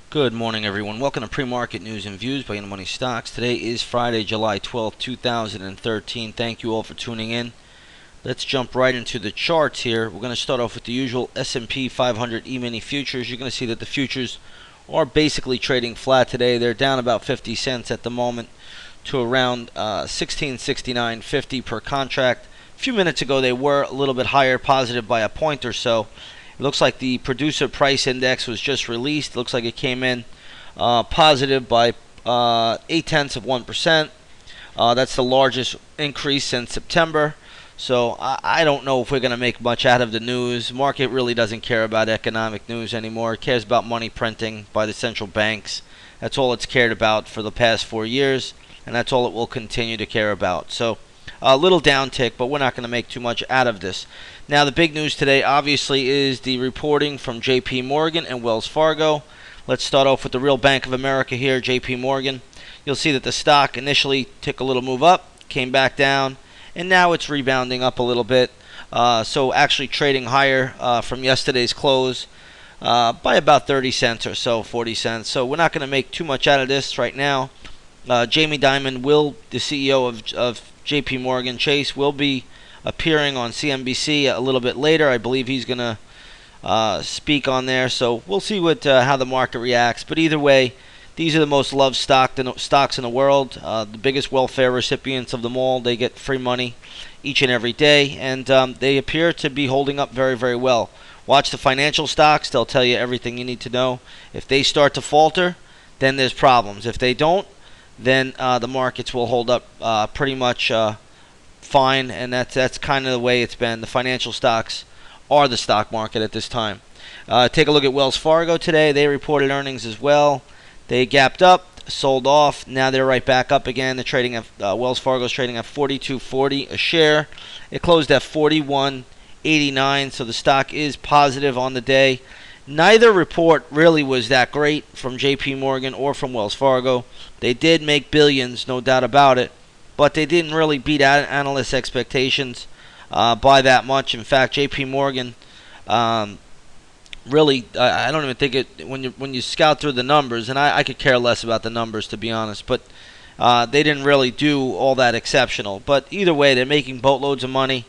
Good morning, everyone. Welcome to Pre-Market News and Views by Money Stocks. Today is Friday, July 12th, 2013. Thank you all for tuning in. Let's jump right into the charts here. We're going to start off with the usual S&P 500 E-mini futures. You're going to see that the futures are basically trading flat today. They're down about 50 cents at the moment to around 1669.50 per contract. A few minutes ago, they were a little bit higher, positive by a point or so. It looks like the producer price index was just released. It looks like it came in positive by 0.8%. That's the largest increase since September. So I don't know if we're going to make much out of the news. Market really doesn't care about economic news anymore. It cares about money printing by the central banks. That's all it's cared about for the past 4 years, and that's all it will continue to care about. So a little downtick, but we're not going to make too much out of this. Now, the big news today, obviously, is the reporting from JPMorgan and Wells Fargo. Let's start off with the real Bank of America here, JPMorgan. You'll see that the stock initially took a little move up, came back down, and now it's rebounding up a little bit. So actually trading higher from yesterday's close by about 30 cents or so, 40 cents. So we're not going to make too much out of this right now. Jamie Dimon, the CEO of JPMorgan Chase, will be appearing on CNBC a little bit later. I believe he's going to speak on there. So we'll see how the market reacts. But either way, these are the most loved stocks in the world. The biggest welfare recipients of them all. They get free money each and every day. And they appear to be holding up very, very well. Watch the financial stocks. They'll tell you everything you need to know. If they start to falter, then there's problems. If they don't, then the markets will hold up pretty much fine, and that's kind of the way it's been. The financial stocks are the stock market at this time. Take a look at Wells Fargo today. They reported earnings as well. They gapped up, sold off. Now they're right back up again. They're trading at Wells Fargo's trading at $42.40 a share. It closed at $41.89, so the stock is positive on the day. Neither report really was that great from JP Morgan or from Wells Fargo. They did make billions, no doubt about it, but they didn't really beat analysts' expectations by that much. In fact, JP Morgan really, I don't even think it, when you scout through the numbers, and I could care less about the numbers, to be honest, but they didn't really do all that exceptional. But either way, they're making boatloads of money,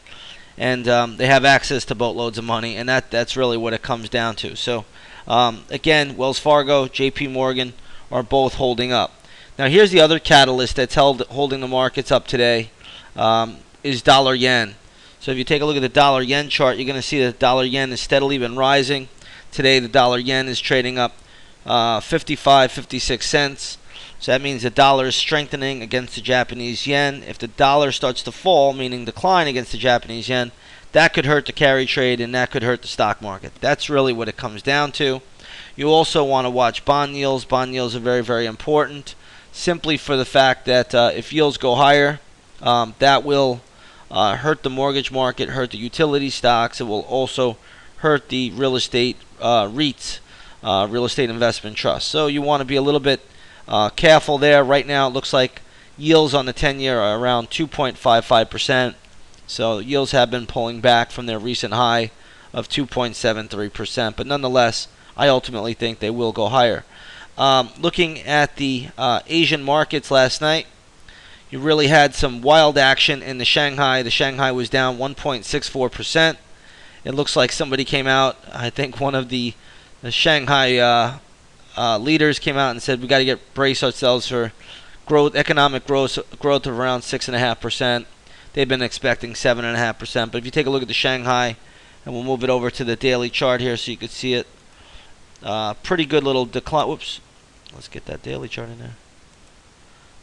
and they have access to boatloads of money, and that's really what it comes down to. So, again, Wells Fargo, JP Morgan are both holding up. Now, here's the other catalyst that's holding the markets up today, is dollar yen. So if you take a look at the dollar yen chart, you're going to see that dollar yen has steadily been rising. Today, the dollar yen is trading up 55, 56 cents. So that means the dollar is strengthening against the Japanese yen. If the dollar starts to fall, meaning decline against the Japanese yen, that could hurt the carry trade, and that could hurt the stock market. That's really what it comes down to. You also want to watch bond yields. Bond yields are very, very important, simply for the fact that if yields go higher, that will hurt the mortgage market, hurt the utility stocks. It will also hurt the real estate REITs, real estate investment trusts. So you want to be a little bit careful there. Right now, it looks like yields on the 10-year are around 2.55%. So yields have been pulling back from their recent high of 2.73%. But nonetheless, I ultimately think they will go higher. Looking at the Asian markets last night, you really had some wild action in the Shanghai. The Shanghai was down 1.64%. It looks like somebody came out, I think one of the Shanghai leaders came out and said we got to brace ourselves for economic growth of around 6.5%. They've been expecting 7.5%. But if you take a look at the Shanghai, and we'll move it over to the daily chart here so you can see it, pretty good little decline. Whoops. Let's get that daily chart in there.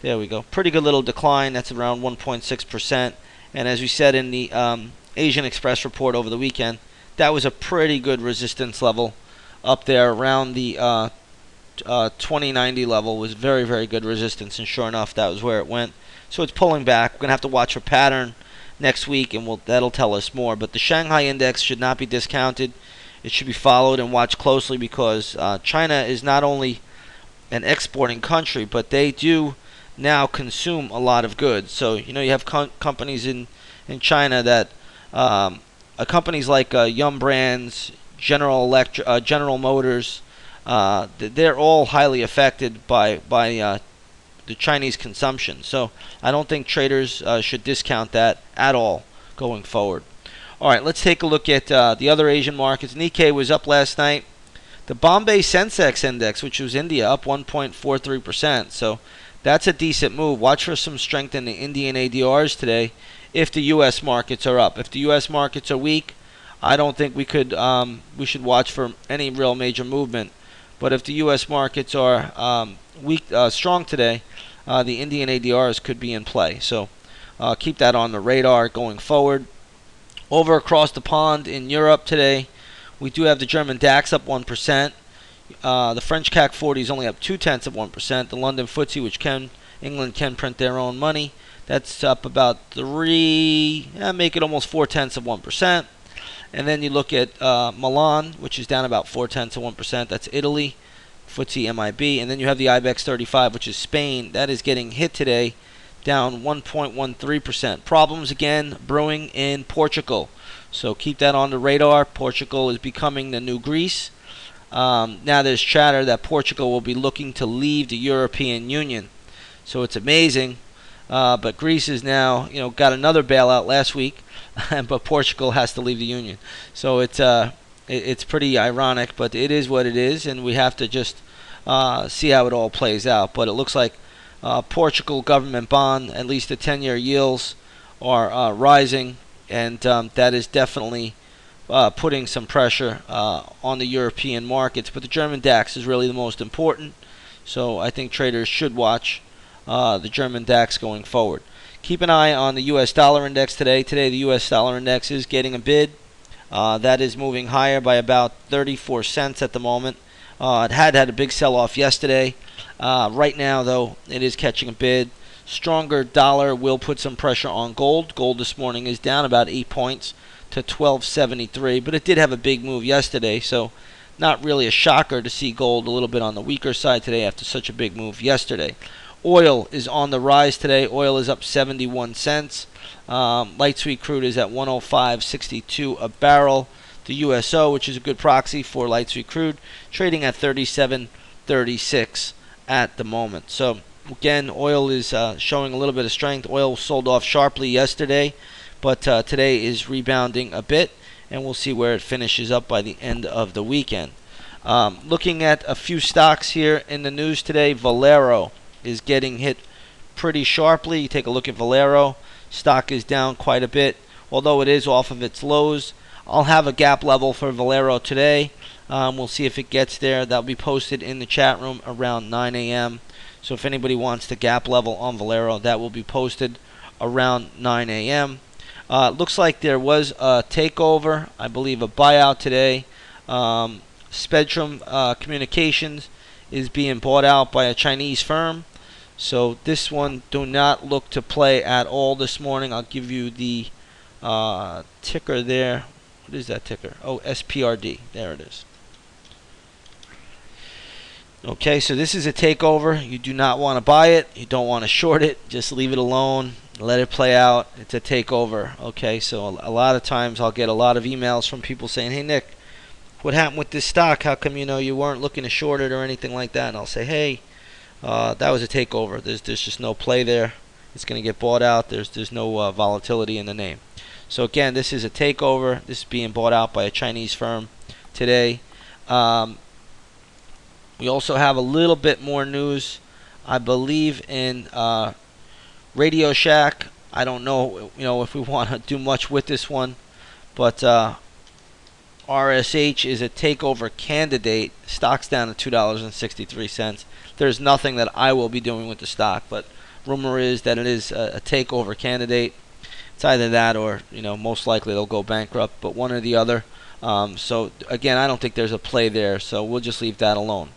There we go. Pretty good little decline. That's around 1.6%. And as we said in the Asian Express report over the weekend, that was a pretty good resistance level up there around the 2090 level. Was very, very good resistance, and sure enough, that was where it went. So it's pulling back. We're going to have to watch for pattern next week, and that'll tell us more. But the Shanghai index should not be discounted. It should be followed and watched closely because China is not only an exporting country, but they do now consume a lot of goods. So, you have companies in China that companies like Yum Brands, General Motors, they're all highly affected by the Chinese consumption. So I don't think traders should discount that at all going forward. All right, let's take a look at the other Asian markets. Nikkei was up last night. The Bombay Sensex Index, which was India, up 1.43%. So that's a decent move. Watch for some strength in the Indian ADRs today if the U.S. markets are up. If the U.S. markets are weak, I don't think we should watch for any real major movement. But if the U.S. markets are strong today, the Indian ADRs could be in play. So keep that on the radar going forward. Over across the pond in Europe today, we do have the German DAX up 1%. The French CAC 40 is only up 0.2%. The London FTSE, which England can print their own money, that's up about make it almost 0.4%. And then you look at Milan, which is down about 0.4%. That's Italy, FTSE MIB. And then you have the IBEX 35, which is Spain. That is getting hit today, down 1.13%. Problems again brewing in Portugal. So keep that on the radar. Portugal is becoming the new Greece. Now there's chatter that Portugal will be looking to leave the European Union. So it's amazing. But Greece is now, got another bailout last week, but Portugal has to leave the Union. So it's pretty ironic, but it is what it is, and we have to just see how it all plays out. But it looks like Portugal government bond, at least the 10-year yields, are rising, and that is definitely putting some pressure on the European markets. But the German DAX is really the most important, so I think traders should watch the German DAX going forward. Keep an eye on the U.S. dollar index today. Today the U.S. dollar index is getting a bid. That is moving higher by about 34 cents at the moment. It had a big sell-off yesterday. Right now, though, it is catching a bid. Stronger dollar will put some pressure on gold. Gold this morning is down about 8 points to 1273, but it did have a big move yesterday, so not really a shocker to see gold a little bit on the weaker side today after such a big move yesterday. Oil is on the rise today. Oil is up 71 cents. Light sweet crude is at 105.62 a barrel. The USO, which is a good proxy for light sweet crude, trading at 37.36 at the moment. So again, oil is showing a little bit of strength. Oil sold off sharply yesterday, but today is rebounding a bit, and we'll see where it finishes up by the end of the weekend. Looking at a few stocks here in the news today, Valero is getting hit pretty sharply. You take a look at Valero. Stock is down quite a bit, although it is off of its lows. I'll have a gap level for Valero today. We'll see if it gets there. That'll be posted in the chat room around 9 a.m. So if anybody wants the gap level on Valero, that will be posted around 9 a.m. Looks like there was a takeover, I believe a buyout today. Spectrum Communications is being bought out by a Chinese firm. So this one do not look to play at all this morning. I'll give you the ticker there. What is that ticker? Oh, SPRD. There it is. Okay, so this is a takeover. You do not want to buy it. You don't want to short it. Just leave it alone. Let it play out. It's a takeover. Okay, so a lot of times I'll get a lot of emails from people saying, "Hey, Nick, what happened with this stock? How come you weren't looking to short it or anything like that?" And I'll say, "Hey, that was a takeover. There's just no play there. It's going to get bought out. There's no volatility in the name." So again, this is a takeover. This is being bought out by a Chinese firm today. We also have a little bit more news, I believe, in Radio Shack. I don't know, if we want to do much with this one, but RSH is a takeover candidate. Stock's down to $2.63. There's nothing that I will be doing with the stock, but rumor is that it is a takeover candidate. It's either that or, most likely they'll go bankrupt, but one or the other. So again, I don't think there's a play there, so we'll just leave that alone.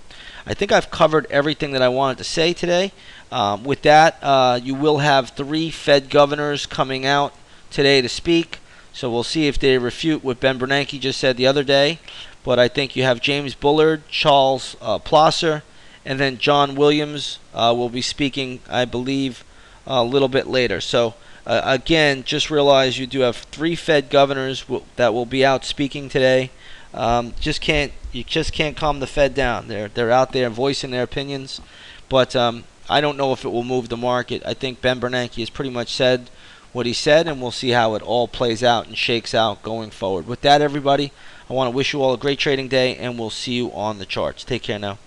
I think I've covered everything that I wanted to say today. With that, you will have 3 Fed governors coming out today to speak. So we'll see if they refute what Ben Bernanke just said the other day. But I think you have James Bullard, Charles Plosser, and then John Williams will be speaking, I believe, a little bit later. So again, just realize you do have 3 Fed governors that will be out speaking today. You just can't calm the Fed down. They're out there voicing their opinions, but I don't know if it will move the market. I think Ben Bernanke has pretty much said what he said, and we'll see how it all plays out and shakes out going forward. With that, everybody, I want to wish you all a great trading day, and we'll see you on the charts. Take care now.